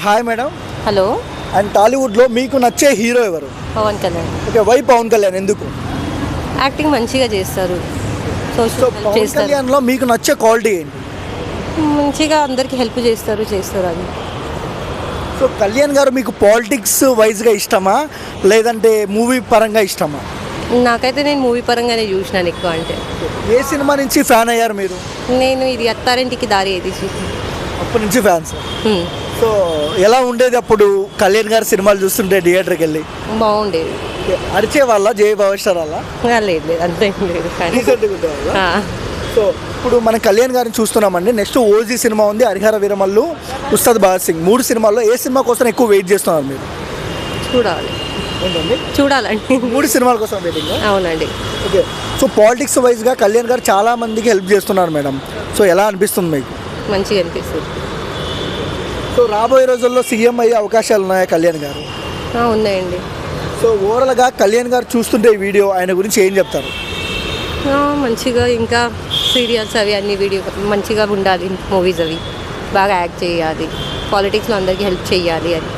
Hi madam. Hello. And టాలీవుడ్లో మీకు నచ్చే హీరో ఎవరు? పవన్ కళ్యాణ్. ఓకే, వై పవన్ కళ్యాణ్ ఎందుకు? యాక్టింగ్ మంచిగా చేస్తారు, సో సోషల్ హెల్ప్ పవన్ చేస్తారు, కళ్యాణ్లో మీకు నచ్చే క్వాలిటీ ఏంటి? మంచిగా అందరికి హెల్ప్ చేస్తారు అది. సో కళ్యాణ్ గారు మీకు పాలిటిక్స్ వైజ్గా ఇష్టమా లేదంటే మూవీ పరంగా ఇష్టమా? నాకైతే నేను మూవీ పరంగానే చూసినాను ఎక్కువ. అంటే ఏ సినిమా నుంచి ఫ్యాన్ అయ్యారు మీరు? నేను ఇది అత్తారింటికి దారి ఏది అప్పటి నుంచి ఫ్యాన్స్. సో ఎలా ఉండేది అప్పుడు కళ్యాణ్ గారి సినిమాలు చూస్తుంటే థియేటర్కి వెళ్ళి? బాగుండేది. అరిచే వాళ్ళ జై భవిష్యత్ అలా? లేదు అంతే లేదు కానీ. రీసెంట్గా ఉండేవాళ్ళ? సో ఇప్పుడు మనం కళ్యాణ్ గారిని చూస్తున్నామండి. నెక్స్ట్ ఓజీ సినిమా ఉంది, హరిహర వీరమల్లు, ఉస్తాద్ భగత్ సింగ్. 3 సినిమాల్లో ఏ సినిమా కోసం ఎక్కువ వెయిట్ చేస్తున్నారు మీరు? చూడాలండి 3 సినిమాల కోసం వెయిటింగ్. అవునండి. ఓకే, సో పాలిటిక్స్ వైజ్గా కళ్యాణ్ గారు చాలా మందికి హెల్ప్ చేస్తున్నారు మేడం. సో ఎలా అనిపిస్తుంది మీకు? మంచిగా అనిపిస్తుంది. సో రాబోయే రోజుల్లో సీఎం అయ్యే అవకాశాలు ఉన్నాయా కళ్యాణ్ గారు? ఉన్నాయండి. సో ఓవరాల్గా కళ్యాణ్ గారు చూస్తుంటే ఈ వీడియో ఆయన గురించి ఏం చెప్తారు? మంచిగా ఇంకా సీరియల్స్ అవి అన్ని వీడియో మంచిగా ఉండాలి, మూవీస్ అవి బాగా యాక్ట్ చేయాలి, పాలిటిక్స్లో అందరికీ హెల్ప్ చేయాలి అని.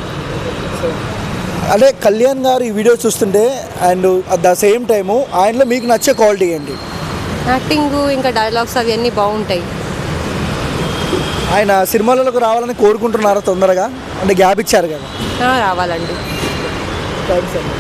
అంటే కళ్యాణ్ గారు ఈ వీడియో చూస్తుంటే and at the same time ఆయనలో మీకు నచ్చే క్వాలిటీ ఏంటి? యాక్టింగ్ ఇంకా డైలాగ్స్ అవి అన్నీ బాగుంటాయి. ఆయన సినిమాలకు రావాలని కోరుకుంటున్నారా తొందరగా? అంటే గ్యాప్ ఇచ్చారు కదా. రావాలండి. థ్యాంక్స్ అండి.